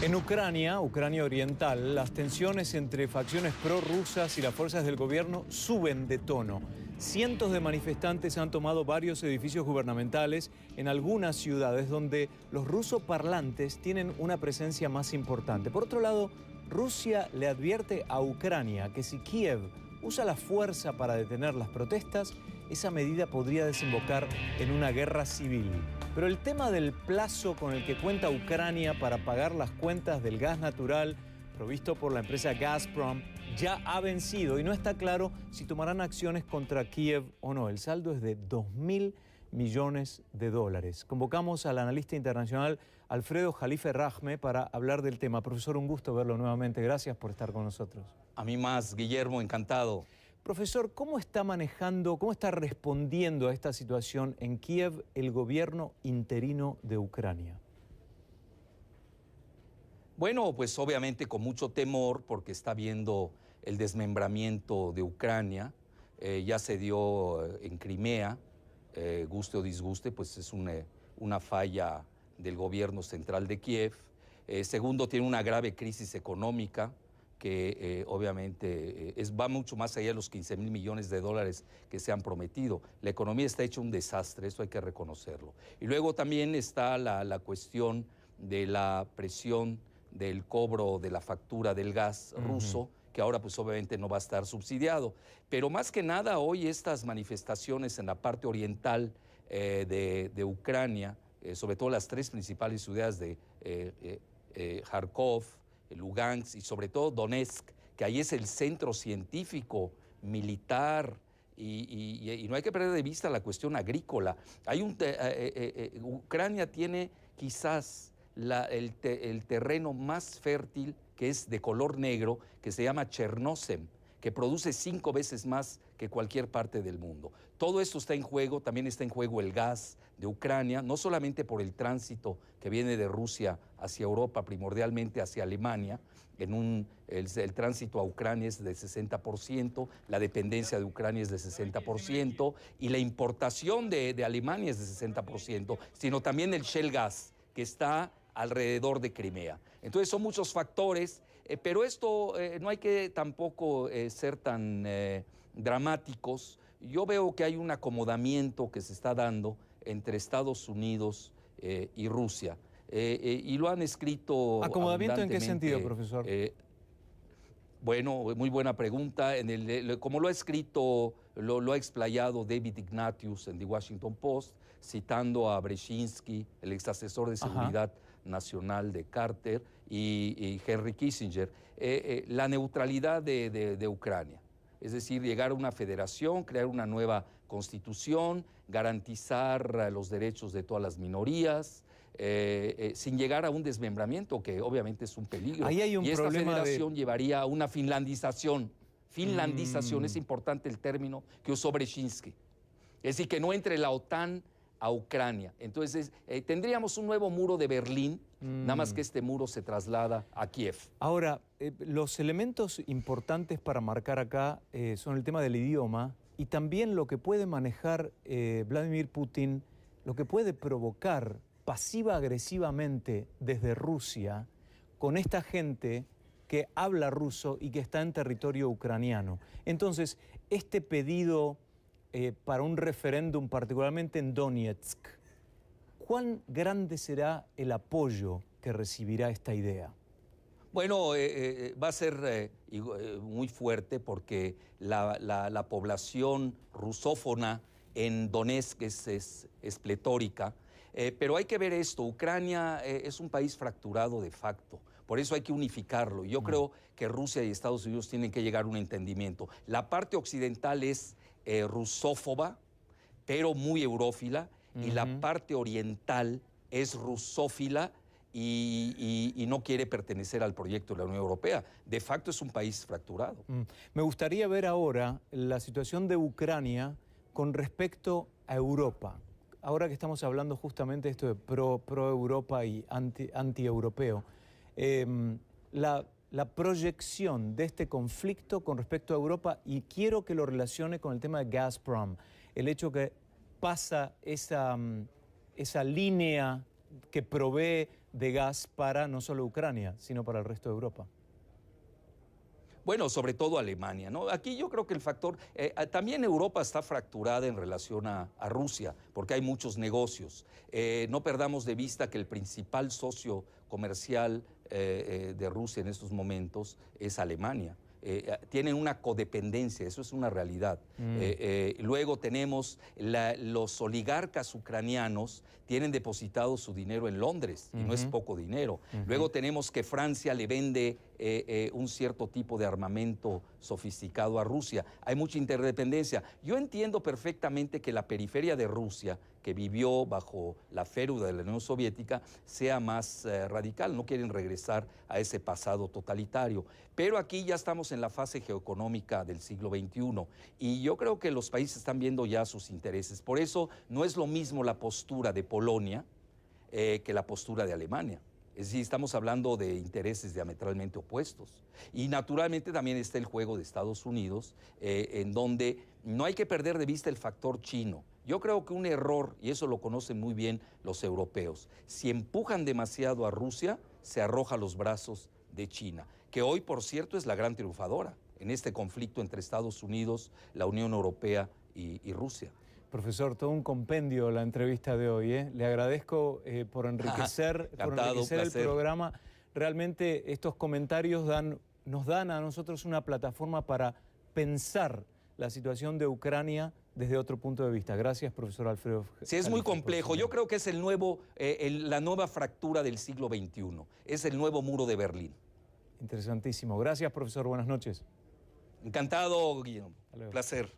En Ucrania Oriental, las tensiones entre facciones prorrusas y las fuerzas del gobierno suben de tono. Cientos de manifestantes han tomado varios edificios gubernamentales en algunas ciudades donde los rusoparlantes tienen una presencia más importante. Por otro lado, Rusia le advierte a Ucrania que si Kiev usa la fuerza para detener las protestas, esa medida podría desembocar en una guerra civil. Pero el tema del plazo con el que cuenta Ucrania para pagar las cuentas del gas natural provisto por la empresa Gazprom ya ha vencido y no está claro si tomarán acciones contra Kiev o no. El saldo es de $2.000 millones. Convocamos al analista internacional Alfredo Jalife Rahme para hablar del tema. Profesor, un gusto verlo nuevamente. Gracias por estar con nosotros. A mí más, Guillermo, encantado. Profesor, ¿cómo está manejando, cómo está respondiendo a esta situación en Kiev el gobierno interino de Ucrania? Bueno, pues obviamente con mucho temor porque está viendo el desmembramiento de Ucrania. Ya se dio en Crimea, guste o disguste, pues es una falla del gobierno central de Kiev. Segundo, tiene una grave crisis económica que obviamente va mucho más allá de los $15.000 millones que se han prometido. La economía está hecha un desastre, eso hay que reconocerlo. Y luego también está la cuestión de la presión del cobro de la factura del gas ruso, que ahora pues obviamente no va a estar subsidiado. Pero más que nada hoy estas manifestaciones en la parte oriental de Ucrania, sobre todo las tres principales ciudades de Kharkov, Lugansk y sobre todo Donetsk, que ahí es el centro científico, militar, y no hay que perder de vista la cuestión agrícola. Ucrania tiene quizás el terreno más fértil, que es de color negro, que se llama Chernozem, que produce 5 veces más que cualquier parte del mundo. Todo esto está en juego, también está en juego el gas de Ucrania, no solamente por el tránsito que viene de Rusia hacia Europa, primordialmente hacia Alemania. El tránsito a Ucrania es de 60%, la dependencia de Ucrania es de 60%, y la importación de Alemania es de 60%, sino también el shale gas, que está alrededor de Crimea. Entonces son muchos factores, pero esto no hay que tampoco ser tan dramáticos. Yo veo que hay un acomodamiento que se está dando entre Estados Unidos y Rusia, y lo han escrito. ¿Acomodamiento en qué sentido, profesor? Bueno, muy buena pregunta. Como lo ha escrito, lo ha explayado David Ignatius en The Washington Post, citando a Brzezinski, el ex asesor de seguridad nacional de Carter, y Henry Kissinger, la neutralidad de Ucrania. Es decir, llegar a una federación, crear una nueva constitución, garantizar los derechos de todas las minorías, sin llegar a un desmembramiento, que obviamente es un peligro. Ahí hay un y esta problema federación llevaría a una finlandización. Finlandización, es importante el término que usó Brzezinski. Es decir, que no entre la OTAN a Ucrania. Entonces, tendríamos un nuevo muro de Berlín, nada más que este muro se traslada a Kiev. Ahora, los elementos importantes para marcar acá son el tema del idioma y también lo que puede manejar Vladimir Putin, lo que puede provocar pasiva-agresivamente desde Rusia con esta gente que habla ruso y que está en territorio ucraniano. Entonces, este pedido para un referéndum, particularmente en Donetsk, ¿cuán grande será el apoyo que recibirá esta idea? Bueno, va a ser muy fuerte porque la población rusófona en Donetsk es pletórica, pero hay que ver esto. Ucrania es un país fracturado de facto, por eso hay que unificarlo. Yo creo que Rusia y Estados Unidos tienen que llegar a un entendimiento. La parte occidental es rusófoba, pero muy eurófila, y la parte oriental es rusófila y no quiere pertenecer al proyecto de la Unión Europea. De facto es un país fracturado. Me gustaría ver ahora la situación de Ucrania con respecto a Europa. Ahora que estamos hablando justamente de esto de pro-Europa y anti-europeo, la proyección de este conflicto con respecto a Europa, y quiero que lo relacione con el tema de Gazprom, el hecho que pasa esa línea que provee de gas para no solo Ucrania, sino para el resto de Europa. Bueno, sobre todo Alemania, ¿no? Aquí yo creo que el factor, también Europa está fracturada en relación a Rusia, porque hay muchos negocios. No perdamos de vista que el principal socio comercial de Rusia en estos momentos es Alemania. Tienen una codependencia, eso es una realidad. Luego tenemos los oligarcas ucranianos tienen depositado su dinero en Londres, y no es poco dinero. Luego tenemos que Francia le vende un cierto tipo de armamento sofisticado a Rusia. Hay mucha interdependencia. Yo entiendo perfectamente que la periferia de Rusia, que vivió bajo la féruda de la Unión Soviética, sea más radical. No quieren regresar a ese pasado totalitario. Pero aquí ya estamos en la fase geoeconómica del siglo XXI y yo creo que los países están viendo ya sus intereses. Por eso no es lo mismo la postura de Polonia que la postura de Alemania. Es decir, estamos hablando de intereses diametralmente opuestos. Y naturalmente también está el juego de Estados Unidos, en donde no hay que perder de vista el factor chino. Yo creo que un error, y eso lo conocen muy bien los europeos, si empujan demasiado a Rusia, se arroja a los brazos de China, que hoy, por cierto, es la gran triunfadora en este conflicto entre Estados Unidos, la Unión Europea y Rusia. Profesor, todo un compendio la entrevista de hoy, ¿eh? Le agradezco por enriquecer el programa. Realmente estos comentarios nos dan a nosotros una plataforma para pensar la situación de Ucrania desde otro punto de vista. Gracias, profesor Alfredo. Sí, es muy complejo. Yo creo que es la nueva fractura del siglo XXI. Es el nuevo muro de Berlín. Interesantísimo. Gracias, profesor. Buenas noches. Encantado, Guillermo. Placer.